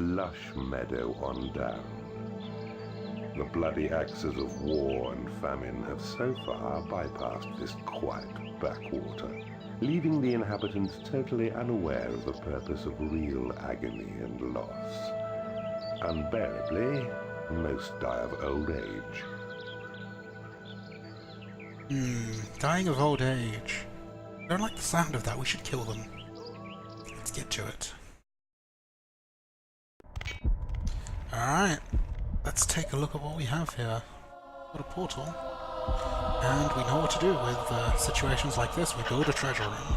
Lushmedow-on-down. The bloody axes of war and famine have so far bypassed this quiet backwater, leaving the inhabitants totally unaware of the purpose of real agony and loss. Unbearably, most die of old age. Dying of old age. I don't like the sound of that. We should kill them. Let's get to it. Alright. Let's take a look at what we have here. Got a portal. And we know what to do with situations like this. We build a treasure room.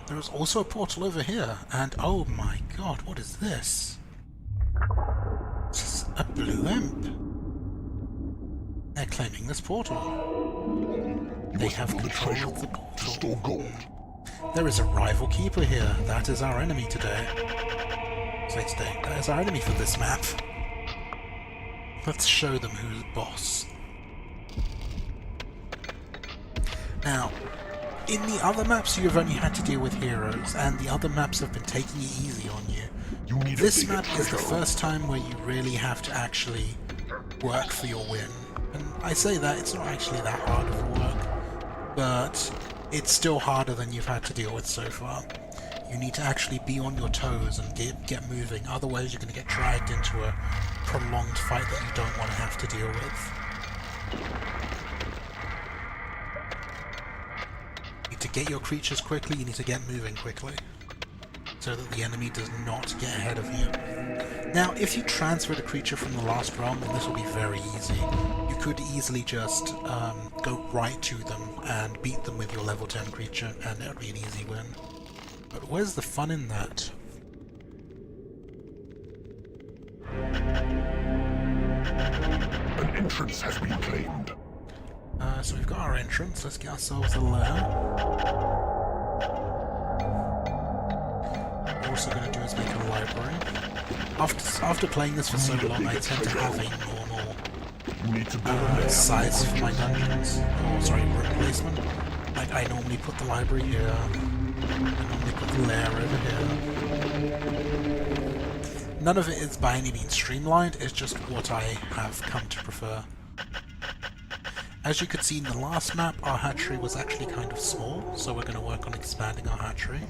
There is also a portal over here. And oh my god, what is this? This is a blue imp. They're claiming this portal. They have control of the portal. Store gold. There is a rival keeper here. That is our enemy today. That is our enemy for this map. Let's show them who's boss. Now, in the other maps you've only had to deal with heroes, and the other maps have been taking it easy on you. This map is the first time where you really have to actually work for your win. And I say that, it's not actually that hard of work, but it's still harder than you've had to deal with so far. You need to actually be on your toes and get moving, otherwise you're going to get dragged into a prolonged fight that you don't want to have to deal with. You need to get your creatures quickly, you need to get moving quickly, so that the enemy does not get ahead of you. Now, if you transferred a creature from the last realm, then this will be very easy. You could easily just go right to them and beat them with your level 10 creature, and it would be an easy win. But where's the fun in that? An entrance has been claimed. So we've got our entrance. Let's get ourselves a lair. What we're also going to do is make a library. After playing this for so long, I tend to have a normal size for my dungeons. Oh, sorry, room placement. Like, I normally put the library here. I normally put the lair over here. None of it is by any means streamlined, it's just what I have come to prefer. As you could see in the last map, our hatchery was actually kind of small, so we're going to work on expanding our hatchery.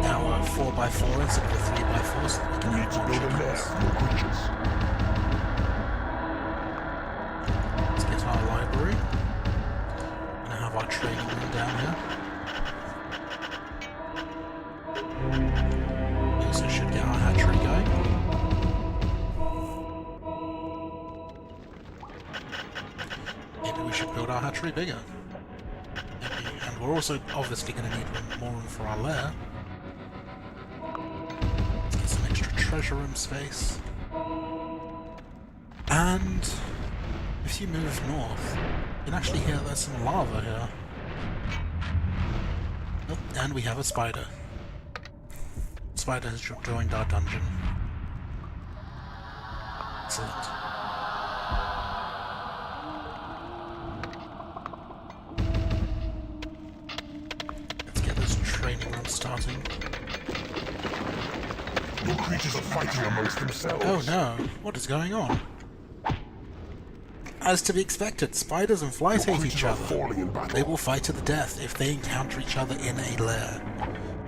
Now 4x4 instead of 3x4 so that we can have more chickens. Let's get our library. We're going to have our training room down here. We also should get our hatchery going. Maybe we should build our hatchery bigger. Maybe. And we're also obviously going to need more room for our lair. Let's get some extra treasure room space. And if you move north, you can actually hear there's some lava here. Oh, and we have a spider. Spider has joined our dungeon. Excellent. Let's get this training room starting. Your creatures are fighting amongst themselves. Oh no, what is going on? As to be expected, spiders and flies hate each other. They will fight to the death if they encounter each other in a lair.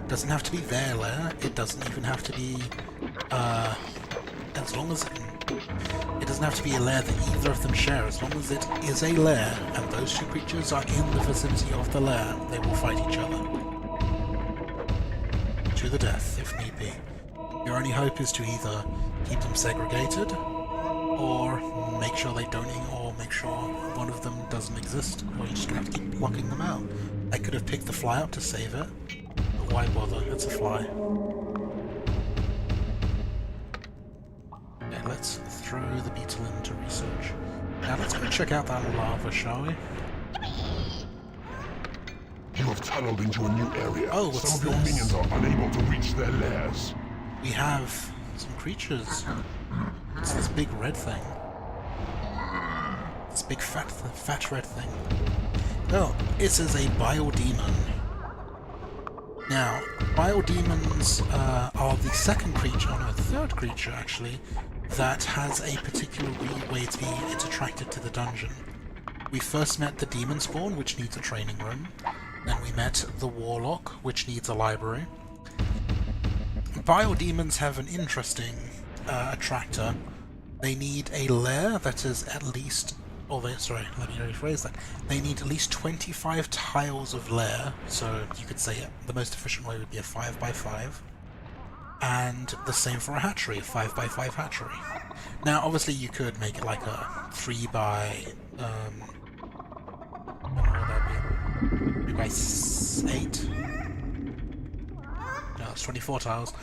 It doesn't have to be their lair, it doesn't even have to be, as long as it doesn't have to be a lair that either of them share. As long as it is a lair, and those two creatures are in the vicinity of the lair, they will fight each other. To the death, if need be. Your only hope is to either keep them segregated, or make sure they don't, or make sure one of them doesn't exist, or you're just gonna have to keep blocking them out. I could have picked the fly up to save it, but why bother? It's a fly. Okay, let's throw the beetle into research. Now let's go check out that lava, shall we? You have tunneled into a new area. Oh, what's Some of your this? minions are unable to reach their lairs. We have some creatures. It's this big red thing. This big fat red thing. Well, it is a biodemon. Now, biodemons are the second creature, no, the third creature actually, that has a particular way it's attracted to the dungeon. We first met the demon spawn, which needs a training room. Then we met the warlock, which needs a library. Biodemons have an interesting attractor. They need a lair that is at least... sorry, let me rephrase that. They need at least 25 tiles of lair, so you could say the most efficient way would be a 5x5. And the same for a hatchery, a 5x5 hatchery. Now, obviously you could make it like a 3x... what would that be? 3x8? No, it's 24 tiles.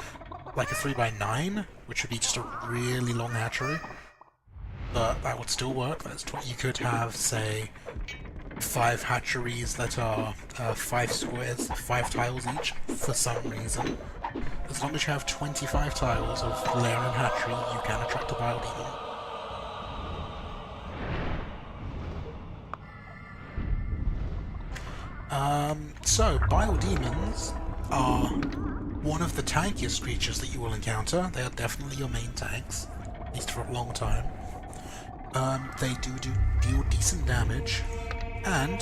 Like a 3x9, which would be just a really long hatchery. But that would still work. You could have, say, 5 hatcheries that are 5 squares, 5 tiles each, for some reason. As long as you have 25 tiles of lair and hatchery, you can attract a biodemon. So, biodemons are one of the tankiest creatures that you will encounter. They are definitely your main tanks, at least for a long time. They deal decent damage, and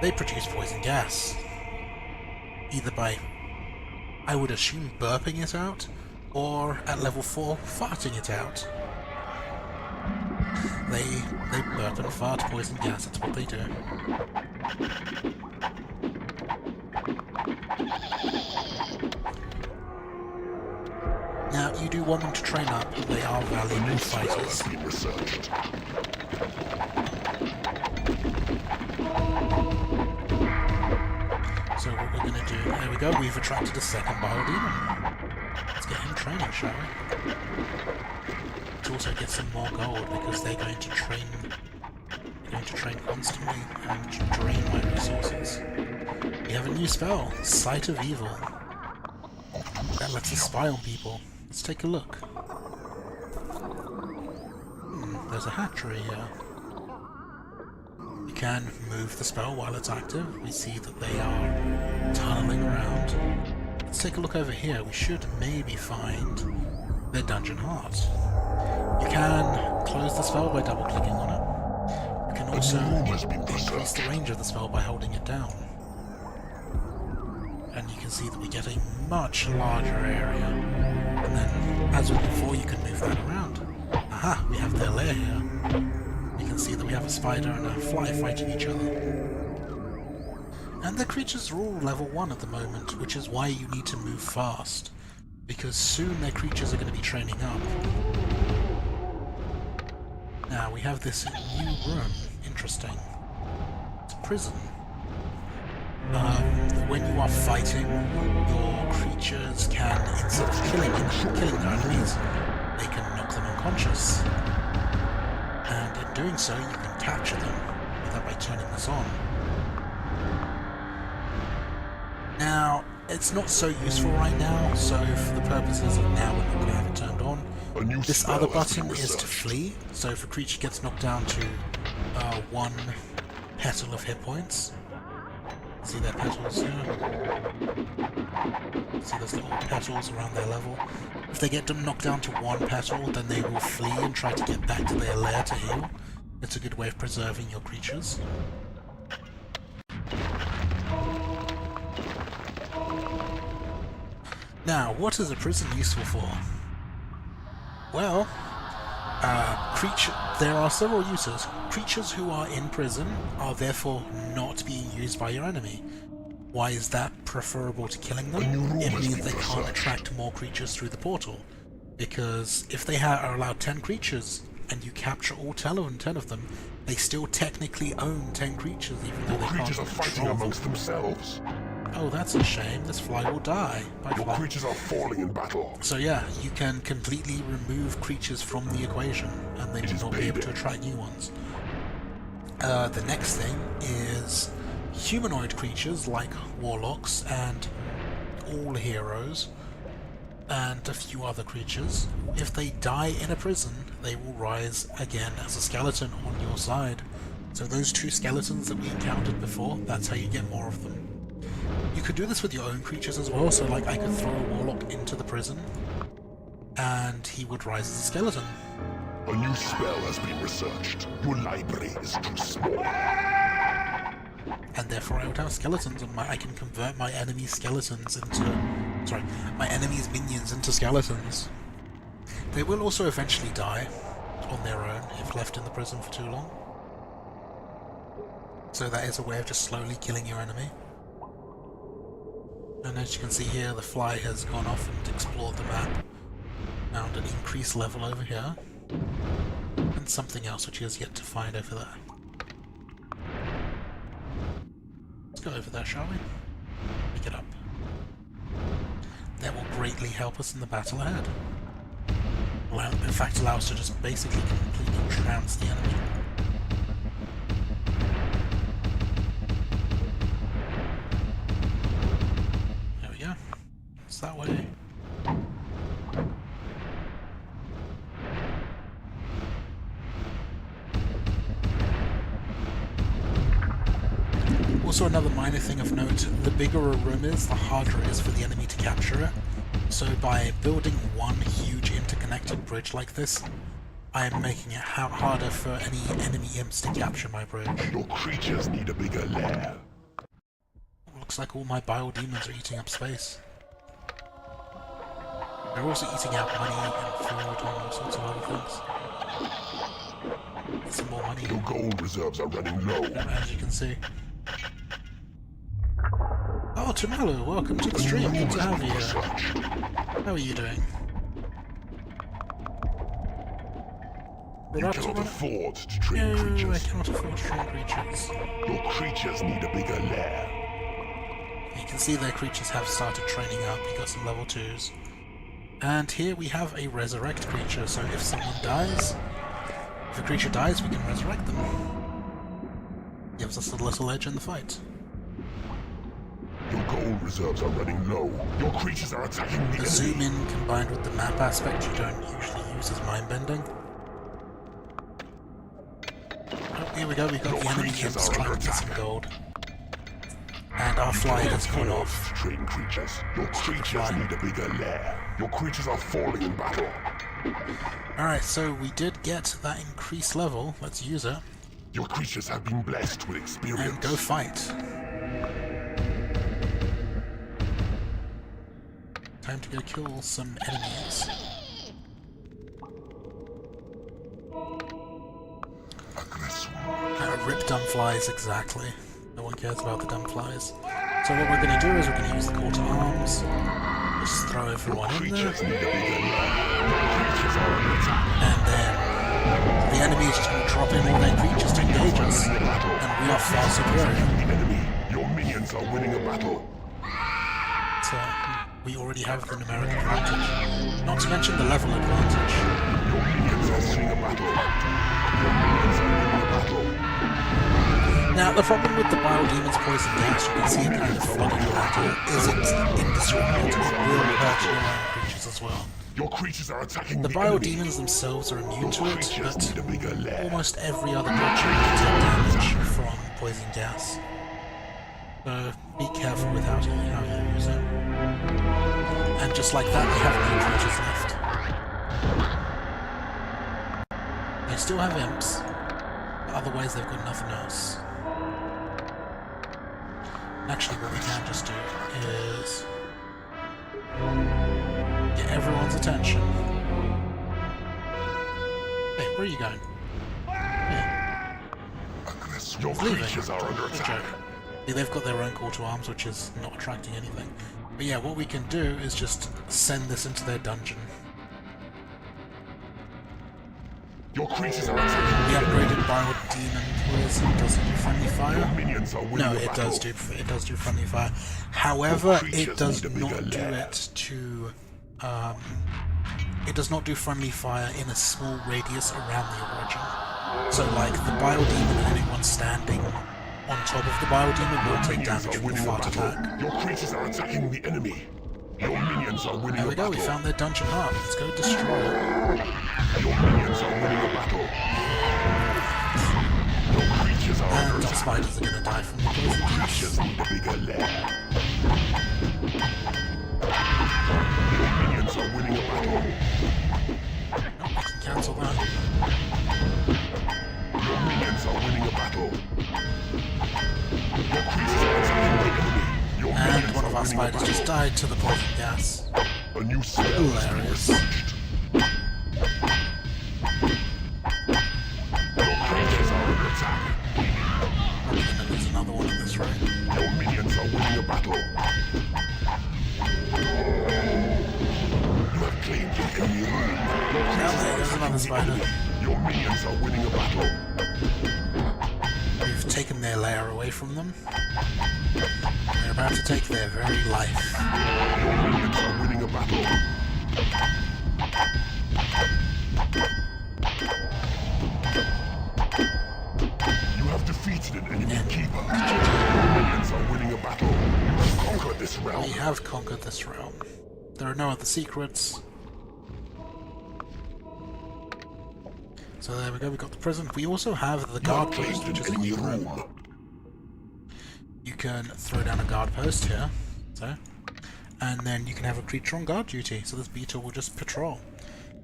they produce poison gas. Either by, I would assume, burping it out, or at level 4, farting it out. They burp and fart poison gas, that's what they do. Now, you do want them to train up, they are valuable fighters. So what we're going to do, there we go, we've attracted a second biodemon. Let's get him training, shall we? Let's also get some more gold, because they're going to train constantly and drain my resources. We have a new spell, Sight of Evil. That lets us spy on people. Let's take a look. There's a hatchery here. You can move the spell while it's active. We see that they are tunneling around. Let's take a look over here. We should maybe find their dungeon heart. You can close the spell by double-clicking on it. You can also increase the range of the spell by holding it down. And you can see that we get a much larger area. And then, as with before, you can move that around. Aha, we have their lair here. You can see that we have a spider and a fly fighting each other. And the creatures are all level 1 at the moment, which is why you need to move fast. Because soon their creatures are going to be training up. Now, we have this new room. Interesting. It's a prison. When you are fighting, your creatures can, instead of killing their enemies, they can knock them unconscious. And in doing so, you can capture them, either by turning this on. Now, it's not so useful right now, so for the purposes of now, we're not going to have it turned on. This other button is to flee, so if a creature gets knocked down to 1 petal of hit points, see their petals here? See those little petals around their level? If they get them knocked down to 1 petal, then they will flee and try to get back to their lair to heal. It's a good way of preserving your creatures. Now, what is a prison useful for? Well, there are several uses. Creatures who are in prison are therefore not being used by your enemy. Why is that preferable to killing them? It means they can't attract more creatures through the portal. Because if they are allowed 10 creatures, and you capture all 10 of them, they still technically own 10 creatures, even though they can't creatures are fighting amongst themselves. Oh, that's a shame. This fly will die. Bye, Your fly. creatures are falling in battle. So yeah, you can completely remove creatures from the equation, and they will not be able to attract new ones. The next thing is humanoid creatures like warlocks and all heroes, and a few other creatures. If they die in a prison, they will rise again as a skeleton on your side. So those 2 skeletons that we encountered before, that's how you get more of them. You could do this with your own creatures as well, so like I could throw a warlock into the prison, and he would rise as a skeleton. A new spell has been researched. Your library is too small. And therefore I would have skeletons, and I can convert my enemy's skeletons into... Sorry, my enemy's minions into skeletons. They will also eventually die on their own if left in the prison for too long. So that is a way of just slowly killing your enemy. And as you can see here, the fly has gone off and explored the map. Found an increased level over here. And something else which he has yet to find over there. Let's go over there, shall we? Pick it up. That will greatly help us in the battle ahead. In fact, allow us to just basically completely trounce the enemy. There we go. It's that way. Also, another minor thing of note, the bigger a room is, the harder it is for the enemy to capture it. So by building one huge interconnected bridge like this, I am making it harder for any enemy imps to capture my bridge. Your creatures need a bigger lair. Looks like all my bile demons are eating up space. They're also eating out money and food and all sorts of other things. Get some more money. Your gold reserves are running low. As you can see. Oh, Tumalu, welcome to the stream. Good to have you here. How are you doing? You cannot afford to train No, creatures. I cannot afford to train creatures. Your creatures need a bigger lair. You can see their creatures have started training up. You got some level 2s. And here we have a resurrect creature, so if someone dies, if a creature dies, we can resurrect them. Gives us a little edge in the fight. Your gold reserves are running low. Your creatures are attacking the The enemy. zoom in combined with the map aspect you don't usually use as mind bending. Oh, here we go, we've got the enemy imps trying to get some gold. And our fly has gone off. Train creatures. Your creatures need a bigger lair. Your creatures are falling in battle. Alright, so we did get that increased level. Let's use it. Your creatures have been blessed with experience. And go fight. Time to go kill some enemies. Rip dumb flies, exactly. No one cares about the dumb flies. So what we're going to do is we're going to use the call to arms. Just throw everyone in there. And then the enemy is just going to drop in all their creatures to engage us. And we are far superior. Your minions are winning a battle. So we already have the numeric advantage. Not to mention the level advantage. Your minions are winning a battle. Your minions are winning a battle. Now, the problem with the Biodemon's poison gas, you can see it kind of flooding around here, is it's indiscriminate and it will hurt your own creatures as well. Your creatures are attacking The the enemy. Biodemons themselves are immune to it, Creatures but need a bigger lair. almost every other creature can take damage from poison gas. So be careful with how you use it. And just like that, they have no creatures left. They still have imps, but otherwise they've got nothing else. Actually, what we can just do is get everyone's attention. Hey, where are you going? Hey, Your leaving. creatures are under Good attack. joke. Yeah, they've got their own call to arms, which is not attracting anything. But yeah, what we can do is just send this into their dungeon. Your creatures are attacking The the enemy. upgraded Biodemon poison doesn't do friendly Your fire. minions are winning No, a it battle. does do friendly fire. However, it creatures does need a bigger not do lair. it to it does not do friendly fire in a small radius around the origin. So like the Biodemon and anyone standing on top of the Biodemon will take Minions damage are from the winning a fart battle. attack. Your creatures are attacking the enemy. Your minions are winning There a we go, battle. we found their dungeon hub. Let's go destroy it. Your minions are winning a battle. Your creatures spiders are gonna die from the poison gas. Just need a bigger lair. Minions are winning a battle. Oh, I can cancel that. Your minions are winning a battle. Your creatures are attacking the enemy. Your And minions one are of our winning a spiders just battle. died to the poison gas. A new spell has been Hilarious. researched. Your creatures are under attack. And there's another one in this room. Your minions are winning a battle. You have claimed the enemy room. Your Oh, creatures hey, are there's another attacking the spider. enemy. Your minions are winning a battle. We've taken their lair away from them. We're about to take their very life. Your minions are winning a battle. You have defeated an enemy keeper. Your minions are winning a battle. You have conquered this realm. We have conquered this realm. There are no other secrets. So there we go, we got the prison. We also have the You have guard post, claimed which an is enemy in the room. room. You can throw down a guard post here, so, and then you can have a creature on guard duty. So this beta will just patrol.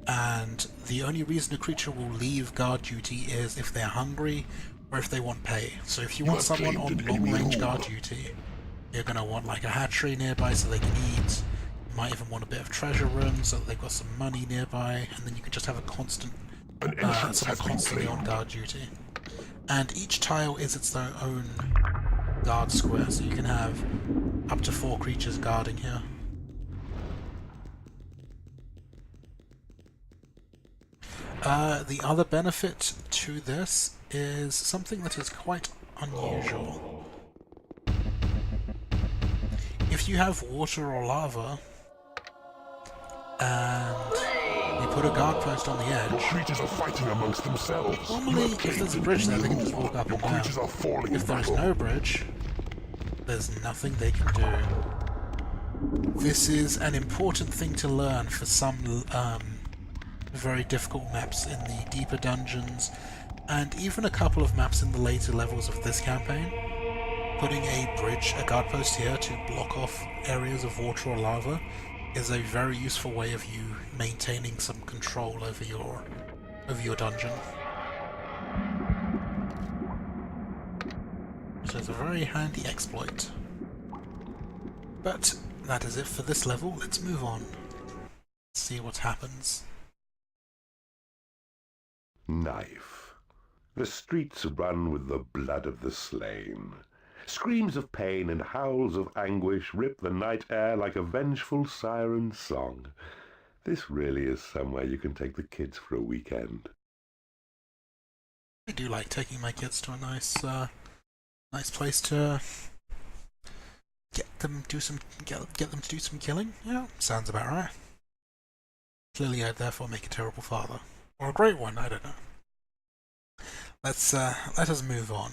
And the only reason a creature will leave guard duty is if they're hungry or if they want pay. So if you want have someone on claimed an enemy long-range room. guard duty, you're going to want like a hatchery nearby so they can eat. You might even want a bit of treasure room so that they've got some money nearby, and then you can just have a constant An entrance someone has been constantly on claimed. guard duty. And each tile is its own guard square, so you can have up to 4 creatures guarding here. The other benefit to this is something that is quite unusual. If you have water or lava, and you put a guard post on the Your edge, creatures are fighting amongst themselves. You normally have if claimed there's a an bridge there, they enemy can just room. walk up Your and down. creatures are falling in If there's battle. no bridge, there's nothing they can do. This is an important thing to learn for some very difficult maps in the deeper dungeons, and even a couple of maps in the later levels of this campaign. Putting a bridge, a guard post here to block off areas of water or lava is a very useful way of you maintaining some control over your dungeon. So it's a very handy exploit. But that is it for this level. Let's move on. See what happens. Knife. The streets run with the blood of the slain. Screams of pain and howls of anguish rip the night air like a vengeful siren's song. This really is somewhere you can take the kids for a weekend. I do like taking my kids to a nice place to get them to do some killing. Yeah, sounds about right. Clearly, I'd therefore make a terrible father, or a great one. I don't know. Let us move on.